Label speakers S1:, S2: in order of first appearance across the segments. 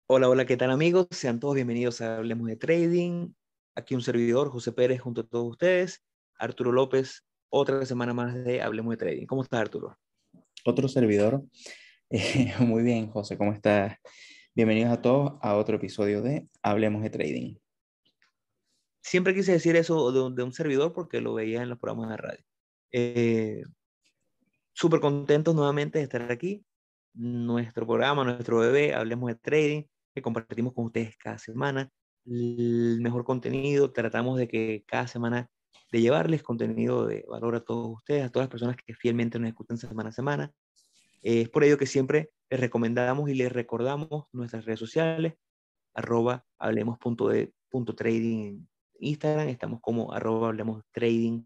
S1: Hola, hola, ¿qué tal amigos? Sean todos bienvenidos a Hablemos de Trading. Aquí un servidor, José Pérez, junto a todos ustedes. Arturo López, otra semana más de Hablemos de Trading. ¿Cómo estás, Arturo?
S2: Otro servidor. Muy bien, José, ¿cómo estás? Bienvenidos a todos a otro episodio de Hablemos de Trading.
S1: Siempre quise decir eso de un servidor porque lo veía en los programas de radio. Eh, Súper contentos nuevamente de estar aquí. Nuestro programa, nuestro bebé, Hablemos de Trading, que compartimos con ustedes cada semana. El mejor contenido, tratamos de que cada semana de llevarles contenido de valor a todos ustedes, a todas las personas que fielmente nos escuchan semana a semana. Es por ello que siempre les recomendamos y les recordamos nuestras redes sociales, hablemos.trading en Instagram, estamos como hablemos trading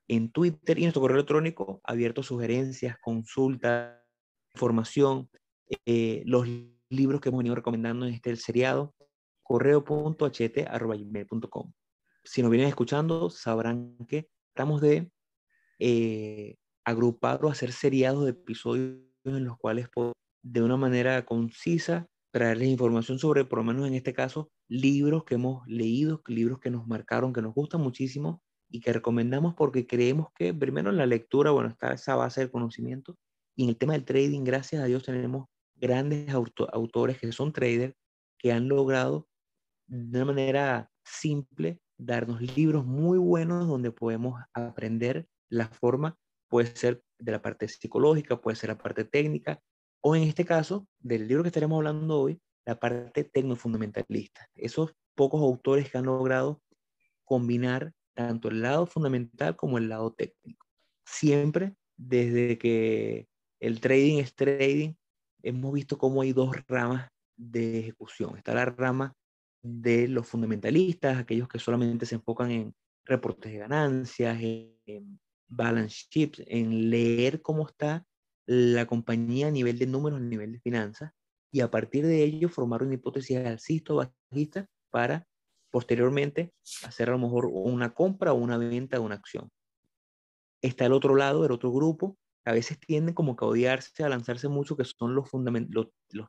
S1: en Twitter y nuestro correo electrónico abierto a sugerencias, consultas, información, los libros que hemos venido recomendando en este seriado, correo.ht@gmail.com. Si nos vienen escuchando, sabrán que estamos de eh, agrupar o hacer seriados de episodios en los cuales puedo, de una manera concisa, traerles información sobre, por lo menos en este caso, libros que hemos leído, libros que nos marcaron, que nos gustan muchísimo y que recomendamos porque creemos que primero en la lectura, bueno, está esa base del conocimiento y en el tema del trading, gracias a Dios, tenemos grandes autores que son traders que han logrado de una manera simple darnos libros muy buenos donde podemos aprender la forma, puede ser de la parte psicológica, puede ser la parte técnica, o en este caso, del libro que estaremos hablando hoy, la parte tecnofundamentalista. Esos pocos autores que han logrado combinar tanto el lado fundamental como el lado técnico. Siempre desde que el trading es trading, hemos visto cómo hay dos ramas de ejecución. Está la rama de los fundamentalistas, aquellos que solamente se enfocan en reportes de ganancias, en balance sheets, en leer cómo está la compañía a nivel de números, a nivel de finanzas, y a partir de ello formar una hipótesis alcista o bajista para posteriormente hacer a lo mejor una compra o una venta de una acción. Está el otro lado, el otro grupo, que a veces tienden como que a odiarse, a lanzarse mucho, que son los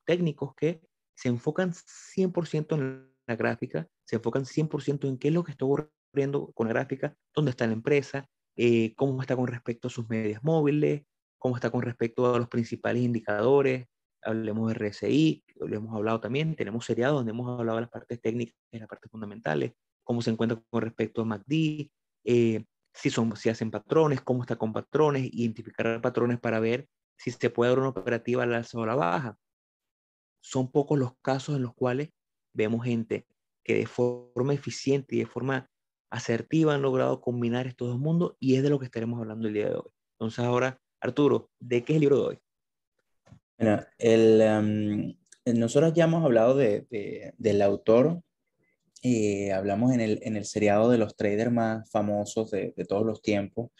S1: técnicos que se enfocan 100% en la gráfica, se enfocan 100% en qué es lo que está ocurriendo con la gráfica, dónde está la empresa, cómo está con respecto a sus medias móviles, cómo está con respecto a los principales indicadores. Hablemos de RSI, lo hemos hablado también, tenemos seriados donde hemos hablado de las partes técnicas y las partes fundamentales, cómo se encuentra con respecto a MACD, si hacen patrones, cómo está con patrones, identificar patrones para ver si se puede dar una operativa al alza o a la baja. Son pocos los casos en los cuales vemos gente que de forma eficiente y de forma asertiva han logrado combinar estos dos mundos y es de lo que estaremos hablando el día de hoy. Entonces ahora, Arturo, ¿de qué es el libro de hoy?
S2: Bueno, nosotros ya hemos hablado del autor. Hablamos en el seriado de los traders más famosos de todos los tiempos.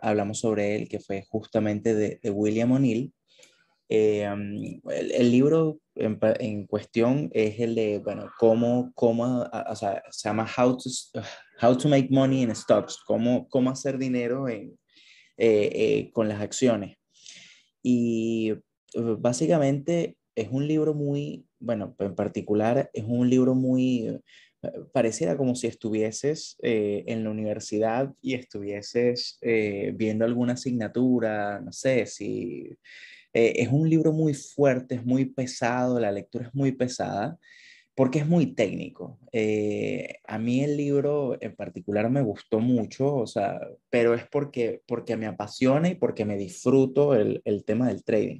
S2: Hablamos sobre él, que fue justamente de William O'Neill. El libro en cuestión es el de, bueno, o sea, se llama How to Make Money in Stocks, cómo hacer dinero con las acciones. Y básicamente es un libro muy, bueno, en particular es un libro muy, pareciera como si estuvieses en la universidad y estuvieses viendo alguna asignatura, no sé, si es un libro muy fuerte, es muy pesado, la lectura es muy pesada porque es muy técnico. A mí el libro en particular me gustó mucho, o sea, pero es porque me apasiona y porque me disfruto el tema del trading.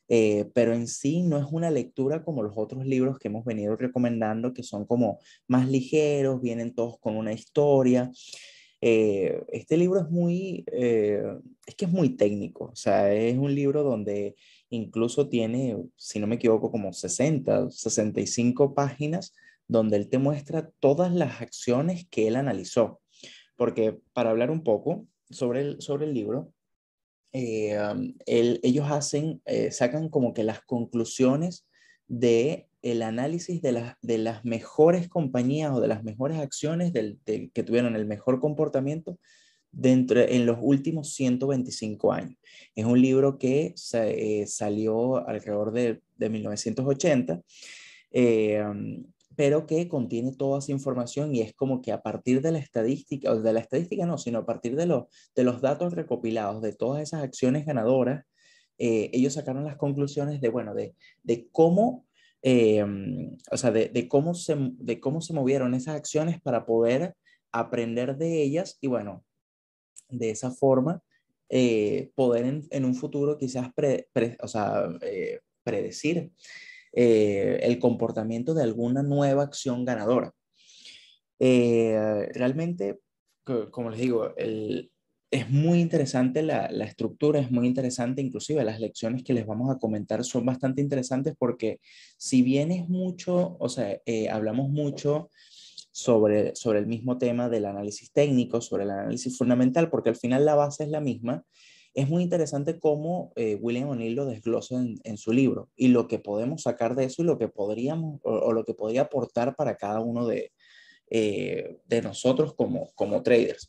S2: Pero en sí no es una lectura como los otros libros que hemos venido recomendando, que son como más ligeros, vienen todos con una historia. Este libro es que es muy técnico, o sea, es un libro donde incluso tiene, si no me equivoco, como 65 páginas, donde él te muestra todas las acciones que él analizó. Porque para hablar un poco sobre el libro, ellos sacan como que las conclusiones de el análisis de las mejores compañías o de las mejores acciones que tuvieron el mejor comportamiento en los últimos 125 años. Es un libro que salió alrededor de 1980, pero que contiene toda esa información y es como que a partir de la estadística, o de la estadística no, sino a partir de los datos recopilados de todas esas acciones ganadoras, ellos sacaron las conclusiones de, bueno, de cómo, eh, o sea, de cómo se movieron esas acciones para poder aprender de ellas y, bueno, de esa forma poder en un futuro quizás o sea, predecir el comportamiento de alguna nueva acción ganadora. Realmente, como les digo, es muy interesante la estructura, es muy interesante, inclusive las lecciones que les vamos a comentar son bastante interesantes porque si bien es mucho, o sea, hablamos mucho sobre el mismo tema del análisis técnico, sobre el análisis fundamental, porque al final la base es la misma. Es muy interesante cómo William O'Neill lo desglosa en su libro y lo que podemos sacar de eso y lo que podríamos o lo que podría aportar para cada uno de nosotros como traders.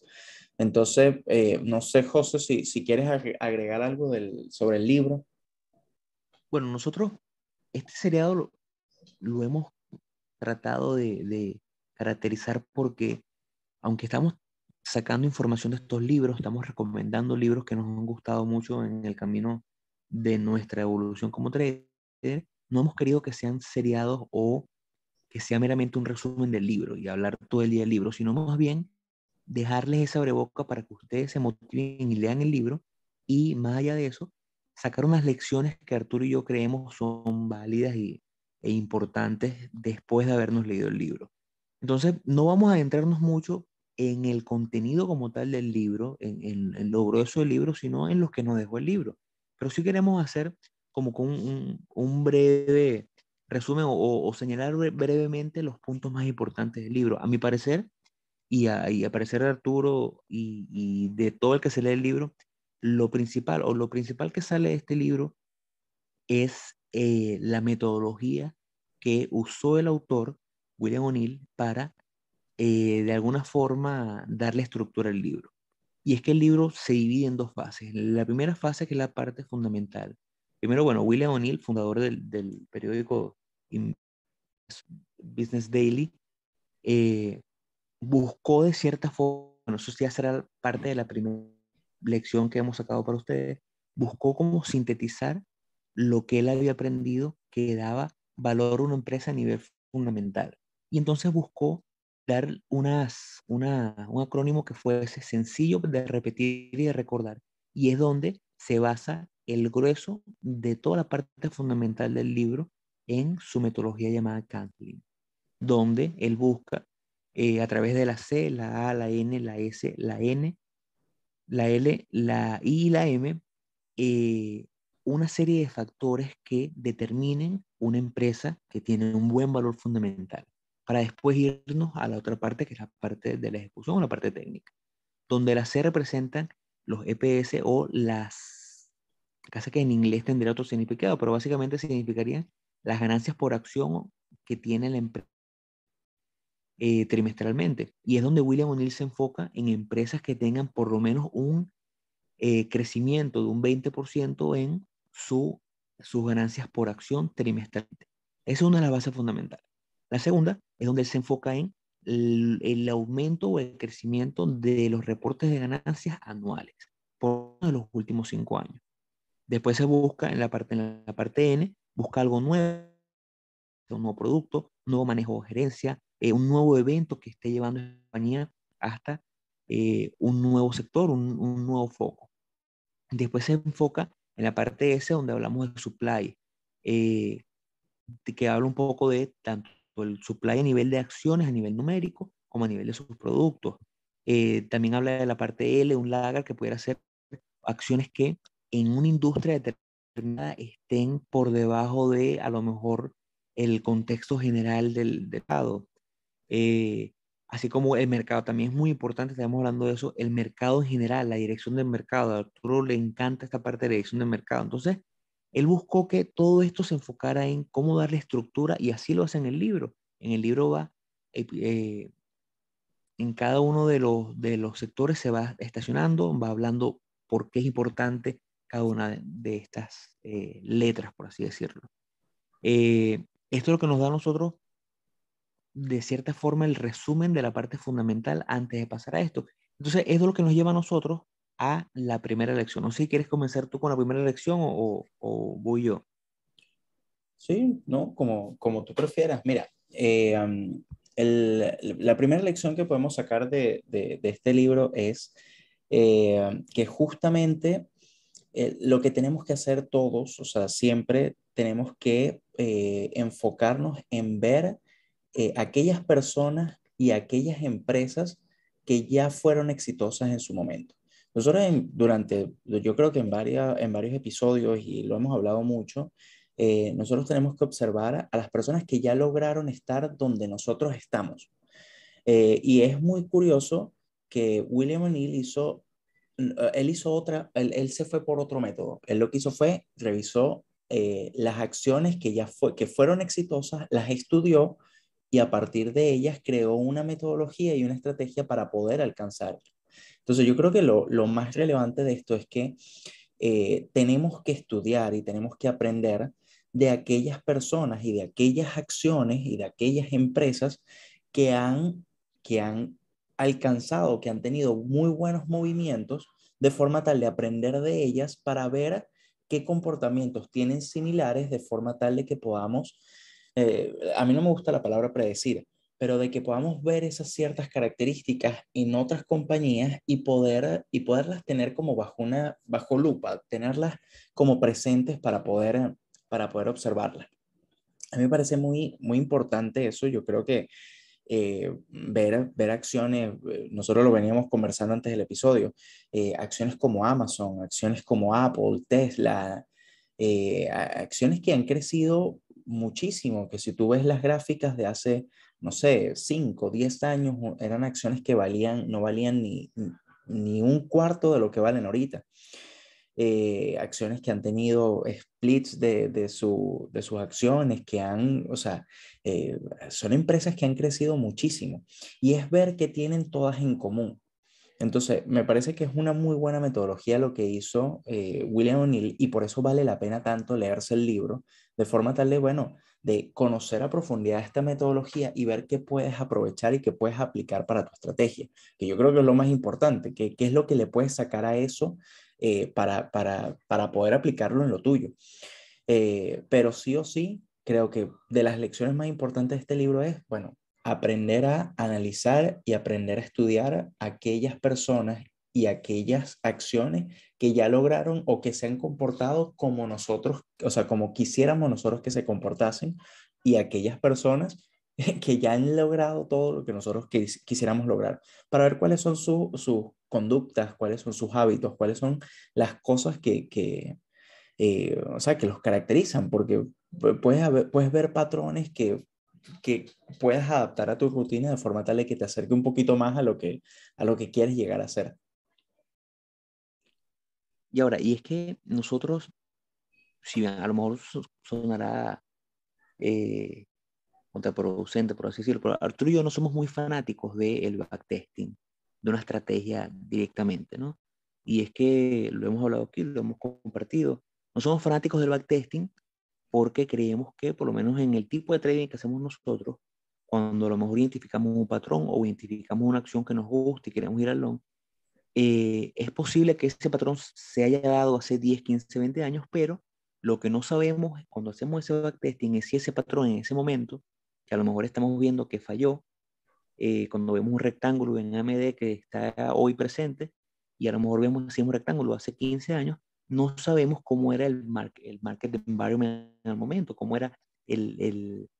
S2: Entonces, no sé, José, si quieres agregar algo sobre el libro.
S1: Bueno, nosotros este seriado lo hemos tratado de caracterizar porque, aunque estamos sacando información de estos libros, estamos recomendando libros que nos han gustado mucho en el camino de nuestra evolución como trader, no hemos querido que sean seriados o que sea meramente un resumen del libro y hablar todo el día del libro, sino más bien dejarles esa abreboca para que ustedes se motiven y lean el libro y más allá de eso, sacar unas lecciones que Arturo y yo creemos son válidas e importantes después de habernos leído el libro. Entonces, no vamos a adentrarnos mucho en el contenido como tal del libro, en lo grueso del libro, sino en lo que nos dejó el libro. Pero sí queremos hacer como con un breve resumen o señalar brevemente los puntos más importantes del libro. A mi parecer, y a parecer de Arturo y de todo el que se lee el libro, lo principal que sale de este libro es la metodología que usó el autor, William O'Neill, para de alguna forma darle estructura al libro. Y es que el libro se divide en dos fases. La primera fase, que es la parte fundamental. Primero, bueno, William O'Neill, fundador del periódico Business Daily, eh, buscó de cierta forma, bueno, eso ya será parte de la primera lección que hemos sacado para ustedes, buscó como sintetizar lo que él había aprendido que daba valor a una empresa a nivel fundamental. Y entonces buscó dar un acrónimo que fuese sencillo de repetir y de recordar. Y es donde se basa el grueso de toda la parte fundamental del libro en su metodología llamada Cantling, donde él busca a través de la C, la A, la N, la S, la N, la L, la I y la M, eh, una serie de factores que determinen una empresa que tiene un buen valor fundamental, para después irnos a la otra parte, que es la parte de la ejecución o la parte técnica, donde la C representan los EPS o casi que en inglés tendría otro significado, pero básicamente significarían las ganancias por acción que tiene la empresa trimestralmente. Y es donde William O'Neill se enfoca en empresas que tengan por lo menos un crecimiento de un 20% en sus ganancias por acción trimestralmente. Esa es una de las bases fundamentales. La segunda es donde él se enfoca en el aumento o el crecimiento de los reportes de ganancias anuales por los últimos 5 años. Después se busca en la parte N, busca algo nuevo, un nuevo producto, un nuevo manejo de gerencia, un nuevo evento que esté llevando a la compañía hasta un nuevo sector, un nuevo foco. Después se enfoca en la parte S donde hablamos de supply, eh, que habla un poco de tanto el supply a nivel de acciones, a nivel numérico, como a nivel de sus productos. También habla de la parte L, un lagar que pudiera ser acciones que en una industria determinada estén por debajo de a lo mejor el contexto general del mercado. Eh, Así como el mercado también es muy importante, estamos hablando de eso, el mercado en general, la dirección del mercado. A Arturo le encanta esta parte de dirección del mercado. Entonces, él buscó que todo esto se enfocara en cómo darle estructura y así lo hace en el libro. En el libro va eh, eh, en cada uno de los sectores se va estacionando, va hablando por qué es importante cada una de estas letras, por así decirlo. Esto es lo que nos da a nosotros, de cierta forma, el resumen de la parte fundamental antes de pasar a esto. Entonces, esto es lo que nos lleva a nosotros a la primera lección. No sé si quieres comenzar tú con la primera lección o voy yo.
S2: Sí, ¿no? Como tú prefieras. Mira, la primera lección que podemos sacar de este libro es que justamente lo que tenemos que hacer todos, o sea, siempre tenemos que enfocarnos en ver aquellas personas y aquellas empresas que ya fueron exitosas en su momento. Nosotros yo creo que en varios episodios, y lo hemos hablado mucho, nosotros tenemos que observar a las personas que ya lograron estar donde nosotros estamos. Y es muy curioso que William O'Neill él hizo él se fue por otro método. Él lo que hizo fue, revisó las acciones que fueron exitosas, las estudió y a partir de ellas creó una metodología y una estrategia para poder alcanzar. Entonces yo creo que lo más relevante de esto es que tenemos que estudiar y tenemos que aprender de aquellas personas y de aquellas acciones y de aquellas empresas que que han alcanzado, que han tenido muy buenos movimientos, de forma tal de aprender de ellas para ver qué comportamientos tienen similares, de forma tal de que podamos, a mí no me gusta la palabra predecir, pero de que podamos ver esas ciertas características en otras compañías y poderlas tener como bajo lupa, tenerlas como presentes para poder observarlas. A mí me parece muy importante eso. Yo creo que ver acciones, nosotros lo veníamos conversando antes del episodio, acciones como Amazon, acciones como Apple, Tesla, acciones que han crecido muchísimo, que si tú ves las gráficas de hace, no sé, 5 10 años, eran acciones que no valían ni un cuarto de lo que valen ahorita. Acciones que han tenido splits de sus acciones, o sea, son empresas que han crecido muchísimo y es ver que tienen todas en común. Entonces, me parece que es una muy buena metodología lo que hizo William O'Neill y por eso vale la pena tanto leerse el libro, de forma tal de, bueno, de conocer a profundidad esta metodología y ver qué puedes aprovechar y qué puedes aplicar para tu estrategia, que yo creo que es lo más importante, qué es lo que le puedes sacar a eso para poder aplicarlo en lo tuyo. Pero sí o sí, creo que de las lecciones más importantes de este libro es, bueno, aprender a analizar y aprender a estudiar aquellas personas y aquellas acciones que ya lograron o que se han comportado como nosotros, o sea, como quisiéramos nosotros que se comportasen, y aquellas personas que ya han logrado todo lo que nosotros quisiéramos lograr, para ver cuáles son sus conductas, cuáles son sus hábitos, cuáles son las cosas o sea, que los caracterizan, porque puedes ver patrones que puedas adaptar a tu rutina de forma tal de que te acerque un poquito más a lo que quieres llegar a hacer.
S1: Y ahora, y es que nosotros, si bien a lo mejor sonará eh, contraproducente, por así decirlo, pero Arturo y yo no somos muy fanáticos del backtesting, de una estrategia directamente, ¿no? Y es que lo hemos hablado aquí, lo hemos compartido. No somos fanáticos del backtesting porque creemos que, por lo menos en el tipo de trading que hacemos nosotros, cuando a lo mejor identificamos un patrón o identificamos una acción que nos gusta y queremos ir al long, es posible que ese patrón se haya dado hace 10 15 20 años, pero lo que no sabemos cuando hacemos ese backtesting es si ese patrón en ese momento, que a lo mejor estamos viendo que falló, cuando vemos un rectángulo en AMD que está hoy presente, y a lo mejor vemos así un rectángulo hace 15 años, no sabemos cómo era el market environment en el momento, cómo era el,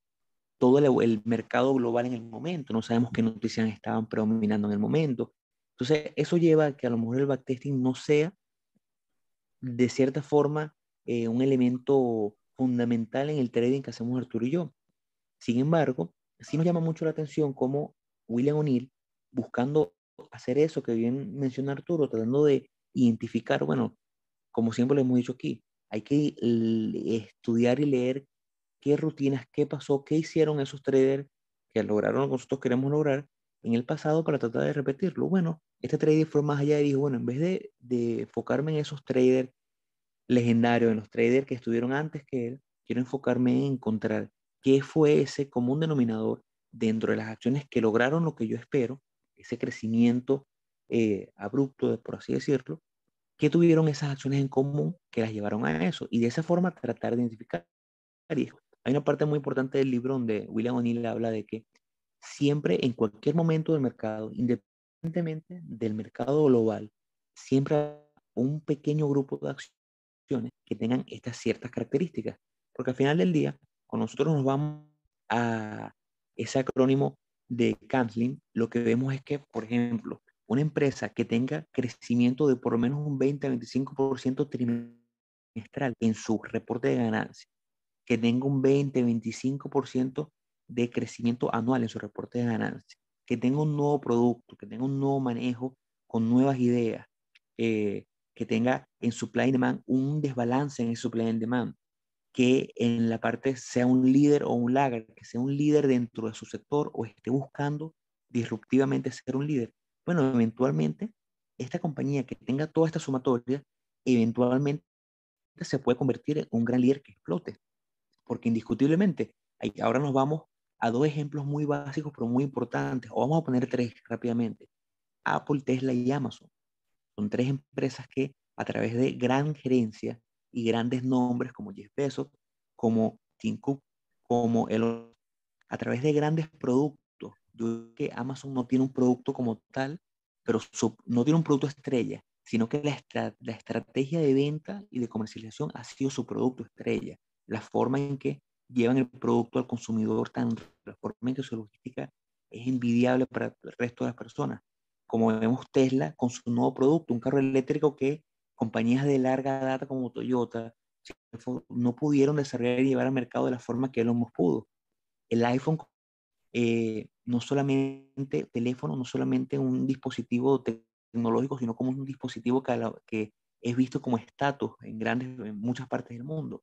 S1: todo el mercado global en el momento, no sabemos qué noticias estaban predominando en el momento. Entonces, eso lleva a que a lo mejor el backtesting no sea, de cierta forma, un elemento fundamental en el trading que hacemos Arturo y yo. Sin embargo, sí nos llama mucho la atención cómo William O'Neill, buscando hacer eso que bien menciona Arturo, tratando de identificar, bueno, como siempre lo hemos dicho aquí, hay que estudiar y leer qué rutinas, qué pasó, qué hicieron esos traders que lograron lo que nosotros queremos lograr, en el pasado para tratar de repetirlo. Bueno, este trader fue más allá y dijo, bueno, en vez de enfocarme en esos traders legendarios, en los traders que estuvieron antes que él, quiero enfocarme en encontrar qué fue ese común denominador dentro de las acciones que lograron lo que yo espero, ese crecimiento abrupto, por así decirlo, qué tuvieron esas acciones en común que las llevaron a eso, y de esa forma tratar de identificar. Y hay una parte muy importante del libro donde William O'Neill habla de que siempre, en cualquier momento del mercado, independientemente del mercado global, siempre hay un pequeño grupo de acciones que tengan estas ciertas características. Porque al final del día, cuando nosotros nos vamos a ese acrónimo de Cantlin, lo que vemos es que, por ejemplo, una empresa que tenga crecimiento de por lo menos un 20-25% trimestral en su reporte de ganancias, que tenga un 20-25% de crecimiento anual en su reporte de ganancias, que tenga un nuevo producto, que tenga un nuevo manejo con nuevas ideas, eh, que tenga en supply and demand un desbalance en el supply and demand, que en la parte sea un líder o un lagar, que sea un líder dentro de su sector o esté buscando disruptivamente ser un líder. Bueno, eventualmente, esta compañía que tenga toda esta sumatoria, eventualmente se puede convertir en un gran líder que explote, porque indiscutiblemente, ahora nos vamos a dos ejemplos muy básicos, pero muy importantes, o vamos a poner tres rápidamente. Apple, Tesla y Amazon. Son tres empresas que a través de gran gerencia y grandes nombres como Jeff Bezos, como Tim Cook, como Elon, a través de grandes productos. Yo creo que Amazon no tiene un producto como tal, pero no tiene un producto estrella, sino que la estrategia de venta y de comercialización ha sido su producto estrella. La forma en que llevan el producto al consumidor, la forma en que su logística es envidiable para el resto de las personas. Como vemos Tesla con su nuevo producto, un carro eléctrico que compañías de larga data como Toyota no pudieron desarrollar y llevar al mercado de la forma que Elon Musk pudo. El iPhone, no solamente teléfono, no solamente un dispositivo tecnológico, sino como un dispositivo que es visto como estatus en muchas partes del mundo.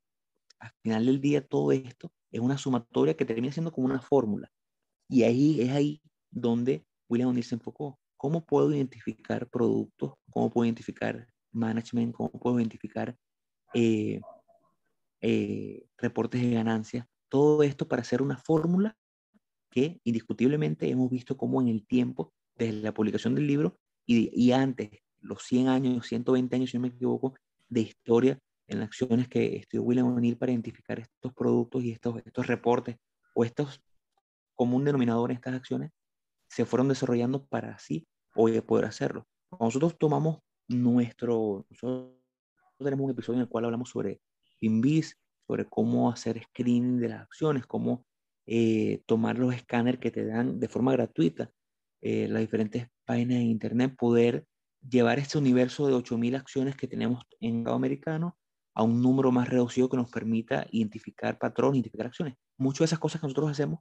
S1: Al final del día, todo esto es una sumatoria que termina siendo como una fórmula. Y ahí es ahí donde William O'Neill se enfocó. ¿Cómo puedo identificar productos? ¿Cómo puedo identificar management? ¿Cómo puedo identificar eh, reportes de ganancias? Todo esto para hacer una fórmula que indiscutiblemente hemos visto como en el tiempo, desde la publicación del libro y antes, los 100 años, 120 años, si no me equivoco, de historia en las acciones que estudió William O'Neill para identificar estos productos y estos reportes o estos común denominador en estas acciones, se fueron desarrollando para así hoy poder hacerlo. Nosotros tomamos nosotros tenemos un episodio en el cual hablamos sobre Finviz, sobre cómo hacer screening de las acciones, cómo tomar los escáneres que te dan de forma gratuita las diferentes páginas de internet, poder llevar este universo de 8.000 acciones que tenemos en el mercado americano a un número más reducido que nos permita identificar patrones, identificar acciones. Muchas de esas cosas que nosotros hacemos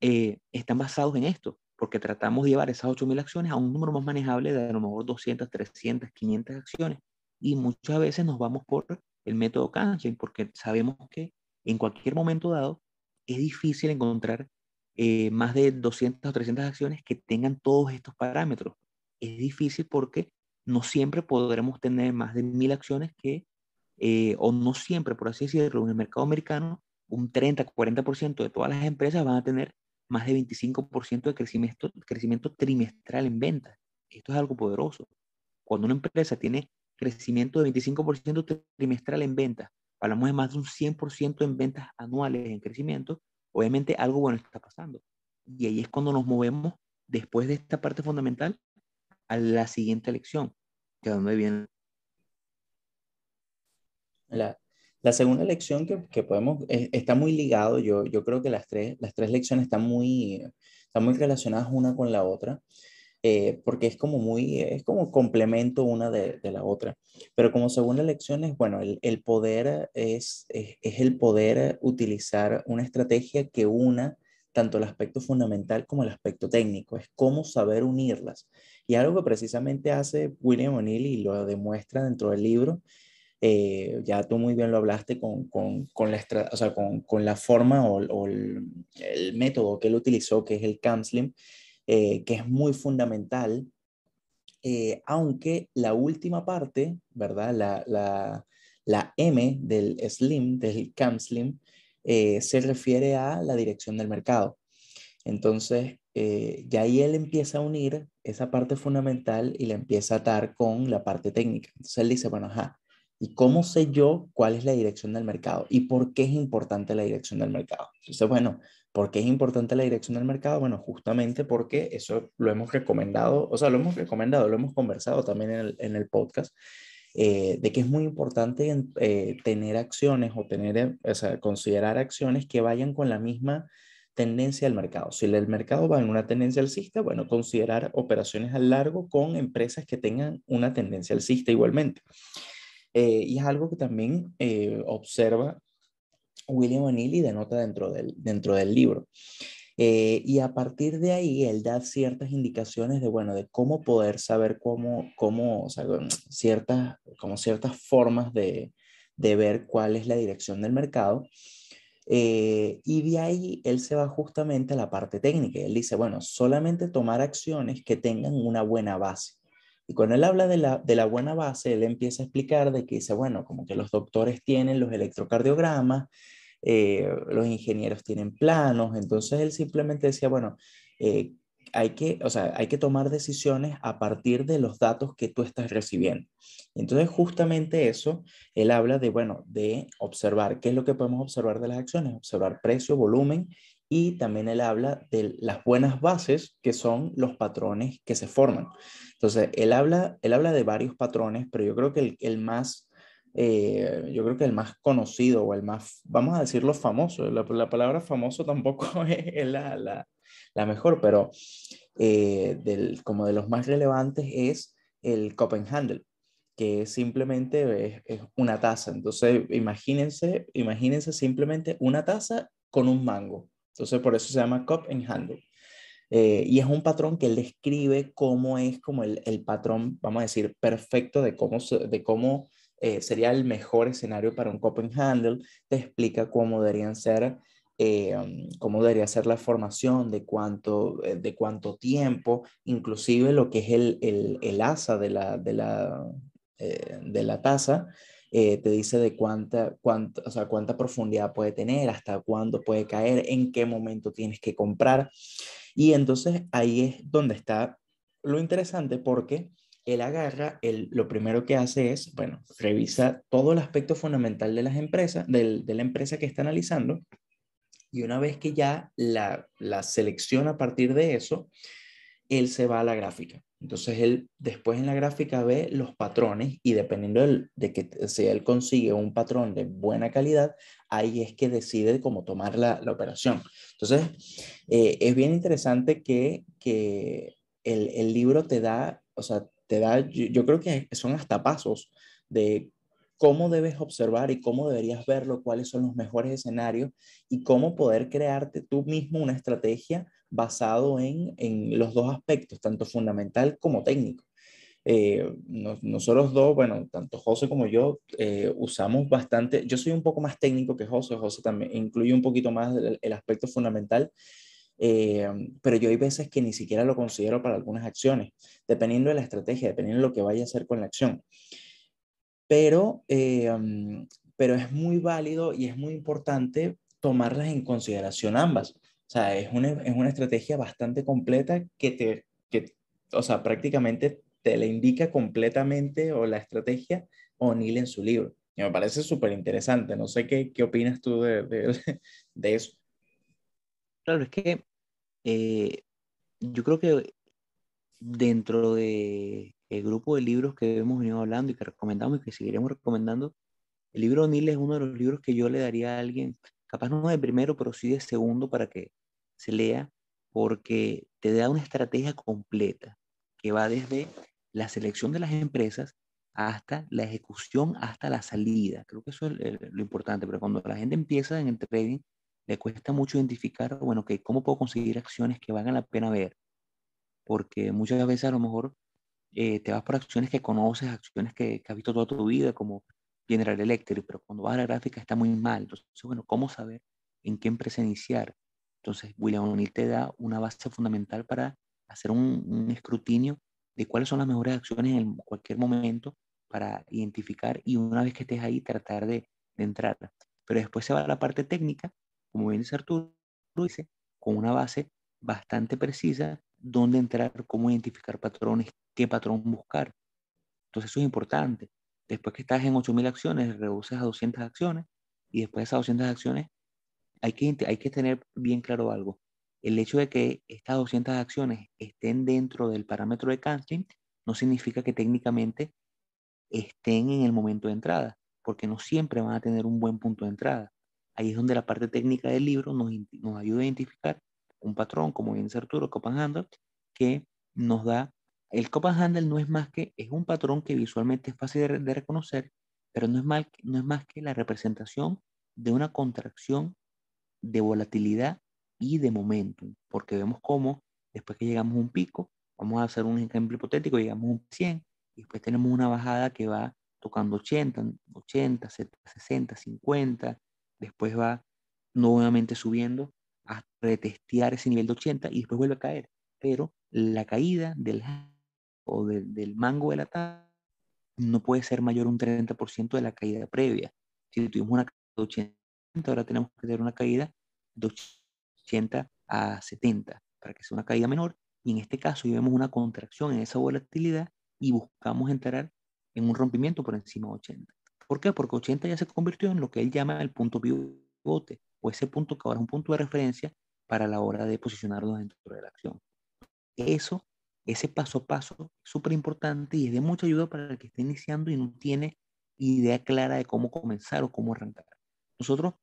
S1: están basados en esto, porque tratamos de llevar esas 8.000 acciones a un número más manejable de a lo mejor 200, 300, 500 acciones. Y muchas veces nos vamos por el método Kanban, porque sabemos que en cualquier momento dado es difícil encontrar más de 200 o 300 acciones que tengan todos estos parámetros. Es difícil porque no siempre podremos tener más de 1.000 acciones o no siempre, por así decirlo, en el mercado americano, un 30-40% de todas las empresas van a tener más de 25% de crecimiento trimestral en ventas. Esto es algo poderoso. Cuando una empresa tiene crecimiento de 25% trimestral en ventas, hablamos de más de un 100% en ventas anuales en crecimiento, obviamente algo bueno está pasando. Y ahí es cuando nos movemos después de esta parte fundamental a la siguiente lección, que es donde viene.
S2: La segunda lección que podemos, está muy ligado, yo creo que las tres lecciones están muy relacionadas una con la otra, porque es como complemento una de la otra. Pero como segunda lección es, bueno, el poder es el poder utilizar una estrategia que una tanto el aspecto fundamental como el aspecto técnico, es cómo saber unirlas. Y algo que precisamente hace William O'Neill y lo demuestra dentro del libro Ya tú muy bien lo hablaste o sea, con la forma o el método que él utilizó, que es el CAMSLIM, que es muy fundamental, aunque la última parte, ¿verdad? La M del SLIM, del CAMSLIM, se refiere a la dirección del mercado. Entonces, ya ahí él empieza a unir esa parte fundamental y la empieza a atar con la parte técnica. Entonces él dice, bueno, ajá, ¿y cómo sé yo cuál es la dirección del mercado? ¿Y por qué es importante la dirección del mercado? Entonces, bueno, ¿por qué es importante la dirección del mercado? Bueno, justamente porque eso lo hemos recomendado, o sea, lo hemos recomendado, lo hemos conversado también en el podcast, de que es muy importante tener acciones o o sea, considerar acciones que vayan con la misma tendencia del mercado. Si el mercado va en una tendencia alcista, bueno, considerar operaciones a largo con empresas que tengan una tendencia alcista igualmente. Y es algo que también observa William O'Neill y denota dentro del libro. Y a partir de ahí, él da ciertas indicaciones de, bueno, de cómo poder saber o sea, como ciertas formas de ver cuál es la dirección del mercado. Y de ahí él se va justamente a la parte técnica. Él dice, bueno, solamente tomar acciones que tengan una buena base. Y cuando él habla de la buena base, él empieza a explicar de que dice, bueno, como que los doctores tienen los electrocardiogramas, los ingenieros tienen planos, entonces él simplemente decía, bueno, eh, o sea, hay que tomar decisiones a partir de los datos que tú estás recibiendo. Entonces, justamente eso, él habla de, bueno, de observar, ¿qué es lo que podemos observar de las acciones? Observar precio, volumen, y también él habla de las buenas bases, que son los patrones que se forman. Entonces, él habla de varios patrones, pero yo creo que yo creo que el más conocido o el más, vamos a decirlo, famoso, la palabra famoso tampoco es la mejor, pero como de los más relevantes es el cup and handle, que simplemente es una taza. Entonces, imagínense simplemente una taza con un mango. Entonces, por eso se llama cup and handle. Y es un patrón que él describe cómo es como el patrón, vamos a decir, perfecto de cómo sería el mejor escenario para un cup and handle. Te explica cómo debería ser la formación, de cuánto tiempo, inclusive lo que es el asa de la taza. Te dice de o sea, cuánta profundidad puede tener, hasta cuándo puede caer, en qué momento tienes que comprar. Y entonces ahí es donde está lo interesante, porque él agarra, lo primero que hace es, bueno, revisa todo el aspecto fundamental de las empresas, de la empresa que está analizando, y una vez que ya la selecciona a partir de eso, él se va a la gráfica. Entonces él después en la gráfica ve los patrones, y dependiendo de que si él consigue un patrón de buena calidad, ahí es que decide cómo tomar la operación. Entonces es bien interesante que el libro te da, o sea, yo creo que son hasta pasos de cómo debes observar y cómo deberías verlo, cuáles son los mejores escenarios y cómo poder crearte tú mismo una estrategia basado en los dos aspectos, tanto fundamental como técnico. Nosotros dos, bueno, tanto José como yo, usamos bastante, yo soy un poco más técnico que José, José también incluye un poquito más el aspecto fundamental, eh, pero yo hay veces que ni siquiera lo considero para algunas acciones, dependiendo de la estrategia, dependiendo de lo que vaya a hacer con la acción. Pero, pero es muy válido y es muy importante tomarlas en consideración ambas. O sea, es una estrategia bastante completa o sea, prácticamente te la indica completamente o la estrategia O'Neill en su libro. Y me parece súper interesante. No sé qué opinas tú de eso.
S1: Claro, es que eh, yo creo que dentro de el grupo de libros que hemos venido hablando y que recomendamos y que seguiremos recomendando, el libro O'Neill es uno de los libros que yo le daría a alguien, capaz no de primero, pero sí de segundo para que se lea, porque te da una estrategia completa que va desde la selección de las empresas hasta la ejecución, hasta la salida. Creo que eso es lo importante, pero cuando la gente empieza en el trading, le cuesta mucho identificar, bueno, que cómo puedo conseguir acciones que valgan la pena ver, porque muchas veces a lo mejor te vas por acciones que conoces, acciones que has visto toda tu vida, como General Electric, pero cuando vas a la gráfica está muy mal. Entonces, bueno, ¿cómo saber en qué empresa iniciar? Entonces, William O'Neill te da una base fundamental para hacer un escrutinio de cuáles son las mejores acciones en cualquier momento para identificar y una vez que estés ahí tratar de entrar. Pero después se va a la parte técnica, como bien dice Arturo, dice, con una base bastante precisa, dónde entrar, cómo identificar patrones, qué patrón buscar. Entonces eso es importante. Después que estás en 8.000 acciones, reduces a 200 acciones y después de esas 200 acciones hay que tener bien claro algo. El hecho de que estas 200 acciones estén dentro del parámetro de Cantlin no significa que técnicamente estén en el momento de entrada, porque no siempre van a tener un buen punto de entrada. Ahí es donde la parte técnica del libro nos ayuda a identificar un patrón, como bien dice Arturo, Cup and Handle, que nos da, el Cup and Handle no es más que, es un patrón que visualmente es fácil de reconocer, pero no es más que la representación de una contracción de volatilidad y de momentum, porque vemos cómo después que llegamos a un pico, vamos a hacer un ejemplo hipotético, llegamos a un 100 y después tenemos una bajada que va tocando 80, 60, 50, después va nuevamente subiendo hasta retestear ese nivel de 80 y después vuelve a caer. Pero la caída del mango de la tabla no puede ser mayor a un 30% de la caída previa. Si tuvimos una caída de 80, ahora tenemos que tener una caída de 80 a 70 para que sea una caída menor. Y en este caso, ya vemos una contracción en esa volatilidad y buscamos entrar en un rompimiento por encima de 80. ¿Por qué? Porque 80 ya se convirtió en lo que él llama el punto pivote, o ese punto que ahora es un punto de referencia para la hora de posicionarnos dentro de la acción. Eso, ese paso a paso, es súper importante y es de mucha ayuda para el que está iniciando y no tiene idea clara de cómo comenzar o cómo arrancar. Nosotros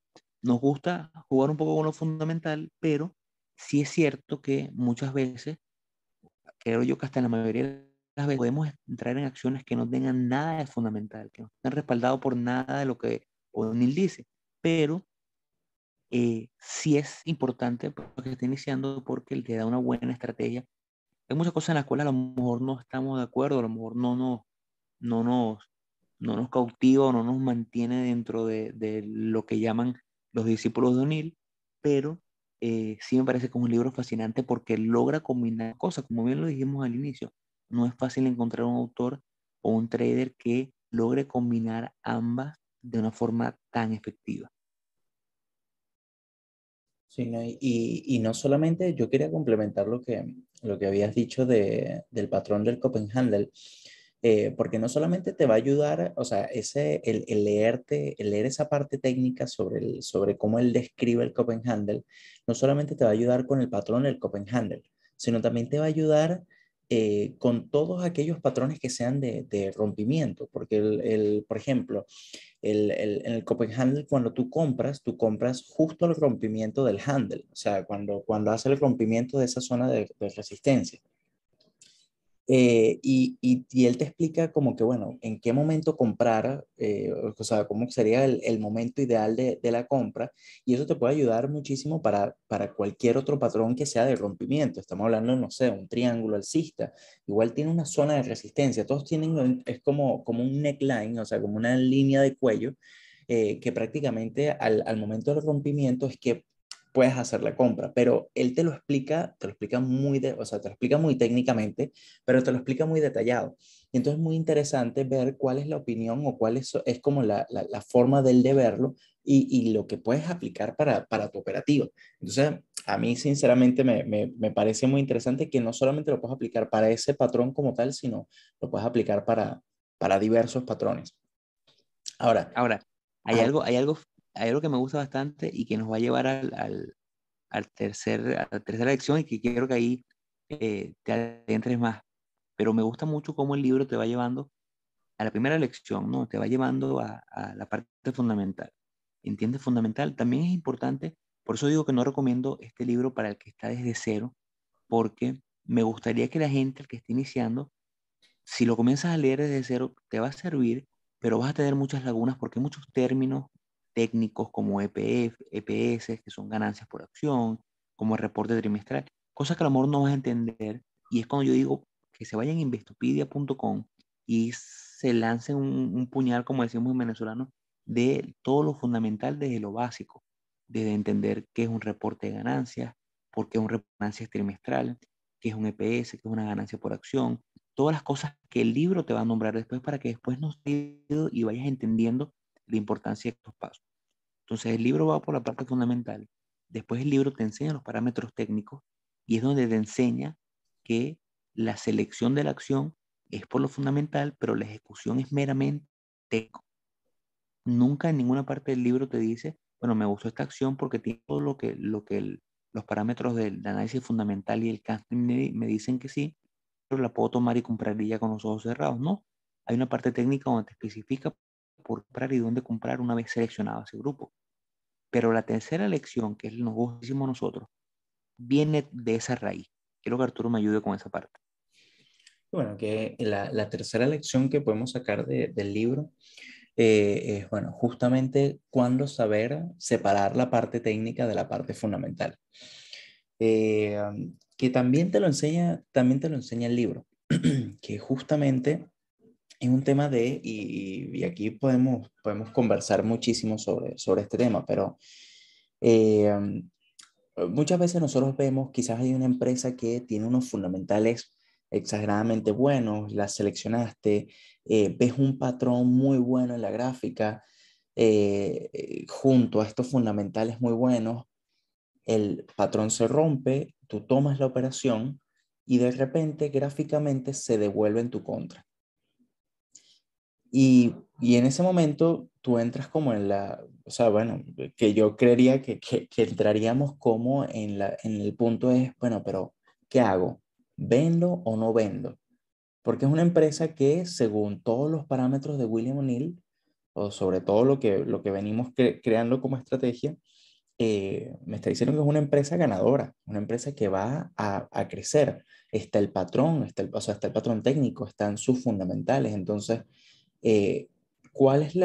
S1: nos gusta jugar un poco con lo fundamental, pero sí es cierto que muchas veces, creo yo que hasta en la mayoría de las veces, podemos entrar en acciones que no tengan nada de fundamental, que no estén respaldados por nada de lo que O'Neill dice, pero sí es importante porque está iniciando porque le da una buena estrategia. Hay muchas cosas en las cuales a lo mejor no estamos de acuerdo, a lo mejor no nos, no nos cautiva o no nos mantiene dentro de lo que llaman los discípulos de O'Neill, pero sí me parece que es un libro fascinante porque logra combinar cosas, como bien lo dijimos al inicio. No es fácil encontrar un autor o un trader que logre combinar ambas de una forma tan efectiva.
S2: Sí, no, y no solamente, yo quería complementar lo que habías dicho del patrón del Copenhagen, porque no solamente te va a ayudar, o sea, el leer esa parte técnica sobre cómo él describe el Copenhagen, no solamente te va a ayudar con el patrón del Copenhagen, sino también te va a ayudar con todos aquellos patrones que sean de rompimiento, porque por ejemplo, en el Copenhagen, cuando tú compras justo al rompimiento del handle, o sea, cuando hace el rompimiento de esa zona de resistencia. Y él te explica como que, bueno, en qué momento comprar, o sea, cómo sería el momento ideal de la compra, y eso te puede ayudar muchísimo para cualquier otro patrón que sea de rompimiento. Estamos hablando, no sé, un triángulo alcista, igual tiene una zona de resistencia, todos tienen, es como un neckline, o sea, como una línea de cuello, que prácticamente al momento del rompimiento es que puedes hacer la compra, pero él te lo explica o sea, te lo explica muy técnicamente, pero te lo explica muy detallado. Y entonces es muy interesante ver cuál es la opinión o cuál es como la forma de él de verlo y lo que puedes aplicar para tu operativa. Entonces, a mí sinceramente me parece muy interesante que no solamente lo puedes aplicar para ese patrón como tal, sino lo puedes aplicar para diversos patrones. Ahora,
S1: Ahora, hay
S2: ah,
S1: algo, hay algo, hay algo que me gusta bastante y que nos va a llevar a la tercera lección y que quiero que ahí te adentres más. Pero me gusta mucho cómo el libro te va llevando a la primera lección, ¿no? Te va llevando a la parte fundamental. ¿Entiendes? Fundamental. También es importante, por eso digo que no recomiendo este libro para el que está desde cero, porque me gustaría que la gente, el que esté iniciando, si lo comienzas a leer desde cero, te va a servir, pero vas a tener muchas lagunas porque hay muchos términos técnicos como EPF, EPS, que son ganancias por acción, como el reporte trimestral, cosas que a lo mejor no vas a entender. Y es cuando yo digo que se vayan a investopedia.com y se lance un puñal, como decimos en venezolano, de todo lo fundamental desde lo básico, desde entender qué es un reporte de ganancias, por qué es un reporte de ganancias trimestral, qué es un EPS, qué es una ganancia por acción, todas las cosas que el libro te va a nombrar después para que después nos y vayas entendiendo la importancia de estos pasos. Entonces el libro va por la parte fundamental, después el libro te enseña los parámetros técnicos y es donde te enseña que la selección de la acción es por lo fundamental, pero la ejecución es meramente técnico. Nunca en ninguna parte del libro te dice, bueno, me gustó esta acción porque tiene todo los parámetros del análisis fundamental y el casting me dicen que sí, pero la puedo tomar y comprar y ya con los ojos cerrados. No, hay una parte técnica donde te especifica por comprar y dónde comprar una vez seleccionado ese grupo. Pero la tercera lección, que es nos hicimos nosotros, viene de esa raíz. Quiero que Arturo me ayude con esa parte.
S2: Bueno, que la tercera lección que podemos sacar del libro es, bueno, justamente cuándo saber separar la parte técnica de la parte fundamental. Que también te lo enseña el libro, que justamente es un tema y aquí podemos conversar muchísimo sobre este tema, pero eh, muchas veces nosotros vemos, quizás hay una empresa que tiene unos fundamentales exageradamente buenos, la seleccionaste, ves un patrón muy bueno en la gráfica, junto a estos fundamentales muy buenos, el patrón se rompe, tú tomas la operación y de repente gráficamente se devuelve en tu contra. Y en ese momento tú entras como en o sea, bueno, que yo creería que entraríamos como en el punto es, bueno, pero ¿qué hago? ¿Vendo o no vendo? Porque es una empresa que, según todos los parámetros de William O'Neill, o sobre todo lo que venimos creando como estrategia, me está diciendo que es una empresa ganadora, una empresa que va a crecer. Está el patrón, o sea, está el patrón técnico, están sus fundamentales. Entonces, eh, ¿cuál es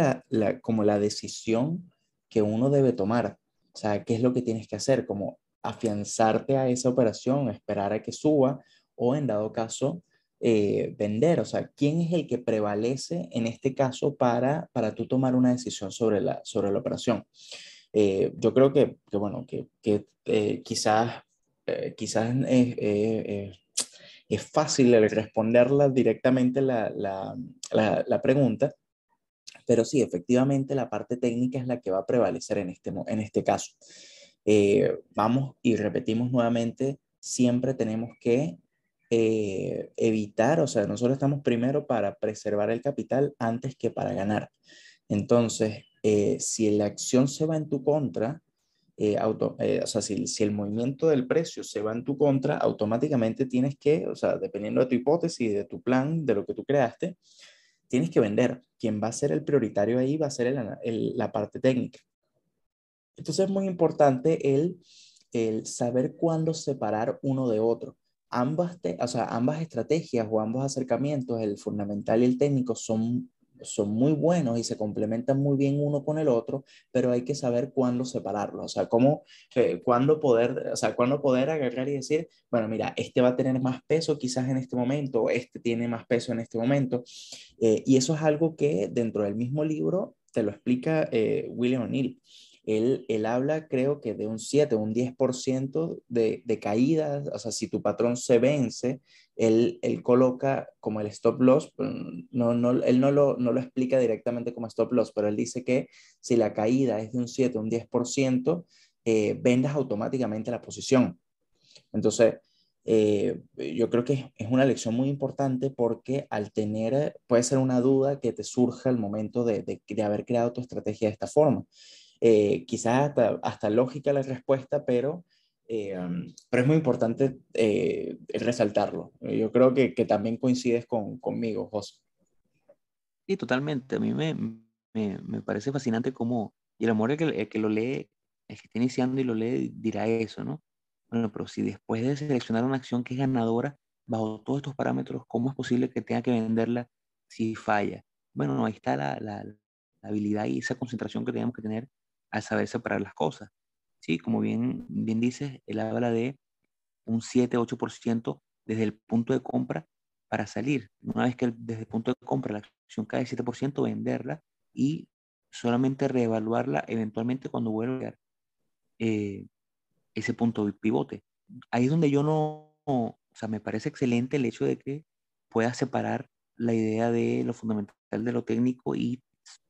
S2: como la decisión que uno debe tomar? O sea, ¿qué es lo que tienes que hacer? Como afianzarte a esa operación, esperar a que suba o en dado caso vender. O sea, ¿quién es el que prevalece en este caso para tú tomar una decisión sobre la operación? Yo creo bueno, quizás es fácil el responderla directamente la pregunta, pero sí, efectivamente la parte técnica es la que va a prevalecer en este caso. Vamos y repetimos nuevamente, siempre tenemos que evitar, o sea, nosotros estamos primero para preservar el capital antes que para ganar. Entonces, si la acción se va en tu contra, o sea, si el movimiento del precio se va en tu contra, automáticamente tienes que, o sea, dependiendo de tu hipótesis, de tu plan, de lo que tú creaste, tienes que vender. Quien va a ser el prioritario ahí va a ser la parte técnica. Entonces es muy importante el saber cuándo separar uno de otro. O sea, ambas estrategias o ambos acercamientos, el fundamental y el técnico, son muy buenos y se complementan muy bien uno con el otro, pero hay que saber cuándo separarlos. O sea, cuándo poder agarrar y decir, bueno, mira, este va a tener más peso quizás en este momento, o este tiene más peso en este momento. Y eso es algo que dentro del mismo libro te lo explica William O'Neill. Él habla, creo que de un 7 un 10% de caídas, o sea, si tu patrón se vence, él coloca como el stop loss, él no lo explica directamente como stop loss, pero él dice que si la caída es de un 7 un 10%, vendas automáticamente la posición. Entonces, yo creo que es una lección muy importante porque al tener, puede ser una duda que te surja al momento de haber creado tu estrategia de esta forma. Quizás hasta lógica la respuesta, pero es muy importante resaltarlo. Yo creo que también coincides conmigo, José.
S1: Sí, totalmente. A mí me parece fascinante cómo, y el amor el que lo lee, el que está iniciando y lo lee, dirá eso, ¿no? Bueno, pero si después de seleccionar una acción que es ganadora, bajo todos estos parámetros, ¿cómo es posible que tenga que venderla si falla? Bueno, ahí está la habilidad y esa concentración que tenemos que tener al saber separar las cosas. Sí, como bien dices, él habla de un 7-8% desde el punto de compra para salir. Una vez que desde el punto de compra la acción cae 7%, venderla y solamente reevaluarla eventualmente cuando vuelva a llegar eh, ese punto de pivote. Ahí es donde yo o sea, me parece excelente el hecho de que puedas separar la idea de lo fundamental de lo técnico y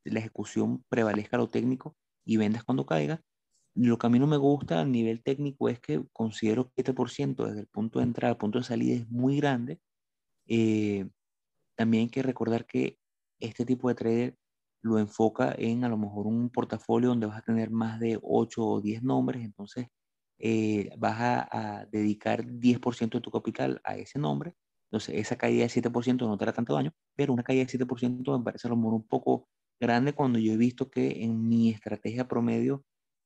S1: la ejecución prevalezca lo técnico y vendas cuando caiga. Lo que a mí no me gusta a nivel técnico es que considero que 7% desde el punto de entrada al punto de salida es muy grande. Eh, También hay que recordar que este tipo de trader lo enfoca en a lo mejor un portafolio donde vas a tener más de 8 o 10 nombres, entonces vas a dedicar 10% de tu capital a ese nombre. Entonces esa caída de 7% no te hará tanto daño, pero una caída de 7% me parece a lo mejor un poco grande cuando yo he visto que en mi estrategia promedio,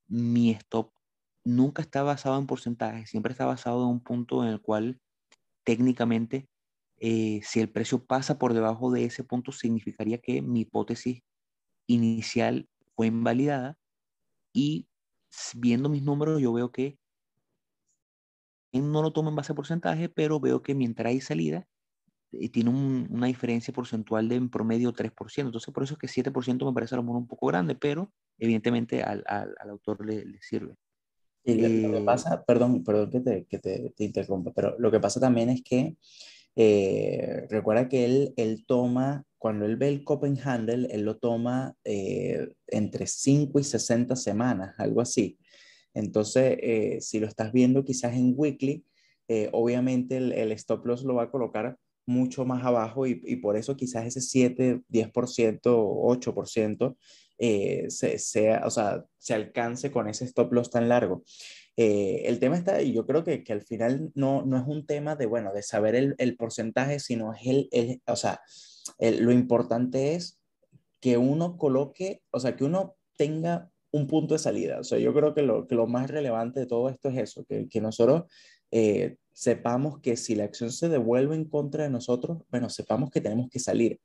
S1: mi stop nunca está basado en porcentajes, siempre está basado en un punto en el cual técnicamente, si el precio pasa por debajo de ese punto, significaría que mi hipótesis inicial fue invalidada y viendo mis números yo veo que no lo tomo en base a porcentaje, pero veo que mi entrada y salida tiene una diferencia porcentual de en promedio 3%. Entonces por eso es que 7% me parece a lo mejor un poco grande, pero evidentemente al autor le sirve.
S2: Y lo que
S1: Eh,
S2: pasa, perdón te interrumpa, pero lo que pasa también es que recuerda que él toma, cuando él ve el Copenhagen, él lo toma entre 5 y 60 semanas, algo así. Entonces, si lo estás viendo quizás en weekly, obviamente el stop loss lo va a colocar mucho más abajo y por eso quizás ese 7 10% 8% o sea, se alcance con ese stop loss tan largo. El tema está, y yo creo que al final no es un tema de, bueno, de saber el porcentaje, sino es o sea, lo importante es que uno coloque, o sea, que uno tenga un punto de salida. O sea, yo creo que lo más relevante de todo esto es eso, que nosotros sepamos que si la acción se devuelve en contra de nosotros, bueno, sepamos que tenemos que salir.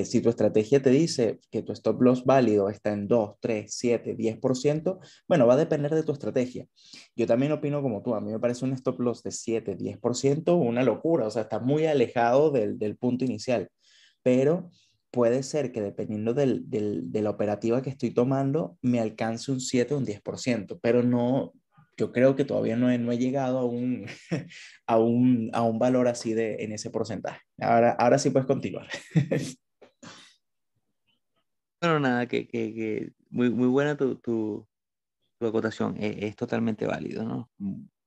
S2: Si tu estrategia te dice que tu stop loss válido está en 2 3 7 10%, bueno, va a depender de tu estrategia. Yo también opino como tú, a mí me parece un stop loss de 7 10% una locura, o sea, está muy alejado del punto inicial, pero puede ser que dependiendo de la operativa que estoy tomando, me alcance un 7 o un 10%, pero no, yo creo que todavía no he llegado a a un valor así en ese porcentaje. Ahora sí puedes continuar.
S1: bueno, nada, que muy buena tu acotación, es totalmente válido, ¿no?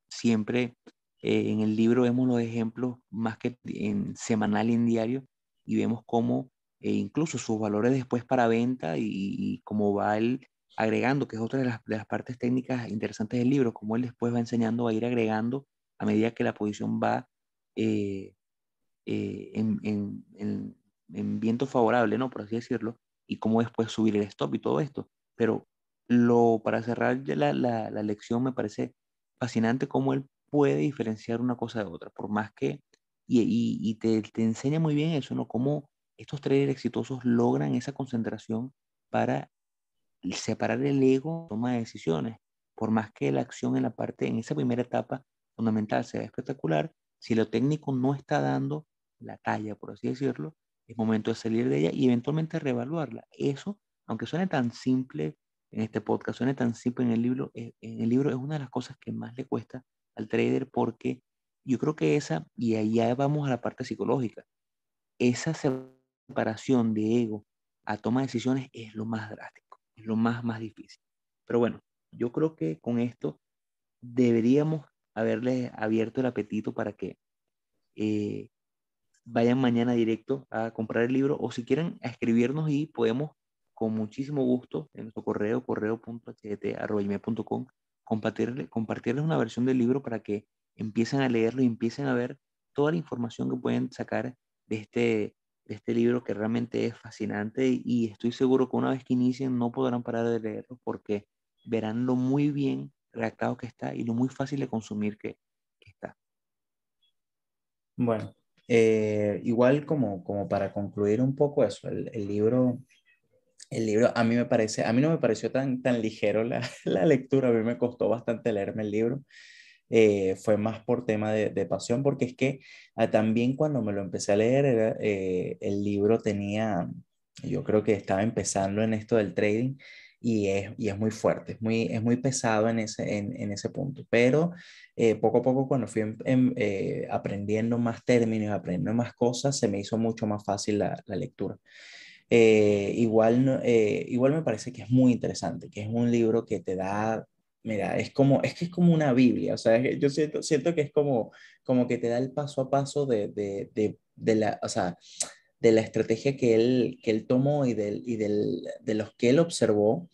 S1: Siempre en el libro vemos los ejemplos más que en semanal y en diario y vemos cómo incluso sus valores después para venta y cómo va él agregando, que es otra de las partes técnicas interesantes del libro, cómo él después va enseñando a ir agregando a medida que la posición va eh, en viento favorable, ¿no? Por así decirlo, y cómo después subir el stop y todo esto. Pero para cerrar ya la lección, me parece fascinante cómo él puede diferenciar una cosa de otra, por más que, y te enseña muy bien eso, ¿no? Cómo estos traders exitosos logran esa concentración para separar el ego, toma de decisiones. Por más que la acción en esa primera etapa fundamental sea espectacular, si lo técnico no está dando la talla, por así decirlo, es momento de salir de ella y eventualmente reevaluarla. Eso, aunque suene tan simple en este podcast, suene tan simple en el libro es una de las cosas que más le cuesta al trader porque yo creo que y allá vamos a la parte psicológica, esa separación de ego a toma de decisiones es lo más drástico, es lo más difícil. Pero bueno, yo creo que con esto deberíamos haberle abierto el apetito para que eh, vayan mañana directo a comprar el libro o si quieren a escribirnos y podemos con muchísimo gusto en nuestro correo.htt@gmail.com compartirles una versión del libro para que empiecen a leerlo y empiecen a ver toda la información que pueden sacar de de este libro que realmente es fascinante y estoy seguro que una vez que inicien no podrán parar de leerlo porque verán lo muy bien redactado que está y lo muy fácil de consumir que está.
S2: Bueno, igual como para concluir un poco eso, el libro a mí me parece, a mí no me pareció tan ligero la lectura, a mí me costó bastante leerme el libro. Fue más por tema de pasión, porque es que también cuando me lo empecé a leer, el libro tenía, Yo creo que estaba empezando en esto del trading y es muy fuerte, es muy pesado en ese punto. Pero poco a poco cuando fui aprendiendo más términos, aprendiendo más cosas, se me hizo mucho más fácil la lectura. Igual, igual me parece que es muy interesante, que es un libro que te da, mira, es que es como una Biblia, o sea, yo siento que es como, como que te da el paso a paso de la, o sea, de la estrategia que él tomó de los que él observó.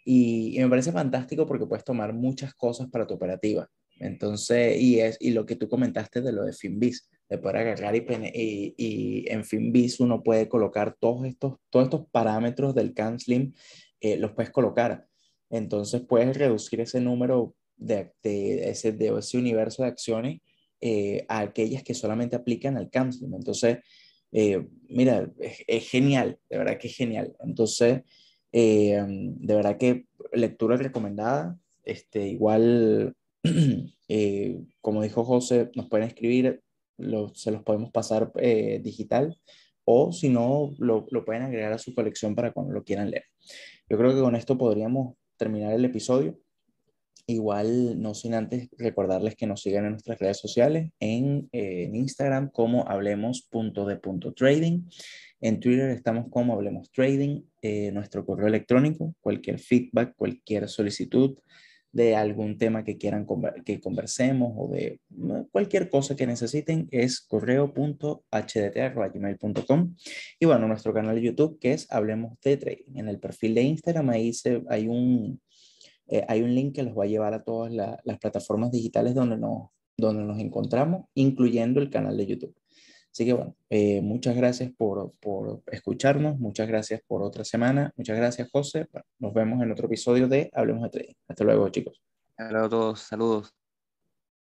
S2: Y me parece fantástico porque puedes tomar muchas cosas para tu operativa. Entonces, y lo que tú comentaste de lo de Finviz, de poder agarrar y en Finviz uno puede colocar todos estos parámetros del CanSlim, los puedes colocar. Entonces puedes reducir ese número de ese universo de acciones a aquellas que solamente aplican al CanSlim. Entonces, mira, es genial, de verdad que es genial. Entonces, de verdad que lectura recomendada. Igual, como dijo José, nos pueden escribir, se los podemos pasar digital o si no, lo pueden agregar a su colección para cuando lo quieran leer. Yo creo que con esto podríamos terminar el episodio. Igual, no sin antes recordarles que nos sigan en nuestras redes sociales, en Instagram como hablemos.de.trading, en Twitter estamos como Hablemos Trading, nuestro correo electrónico, cualquier feedback, cualquier solicitud de algún tema que quieran que conversemos o de cualquier cosa que necesiten es correo.hdt@gmail.com. Y bueno, nuestro canal de YouTube que es Hablemos de Trading. En el perfil de Instagram ahí hay un link que los va a llevar a todas las plataformas digitales donde nos encontramos, incluyendo el canal de YouTube. Así que bueno, muchas gracias por escucharnos, muchas gracias por otra semana, muchas gracias José. Bueno, nos vemos en otro episodio de Hablemos de Trading. Hasta luego chicos.
S1: Hola a todos, saludos.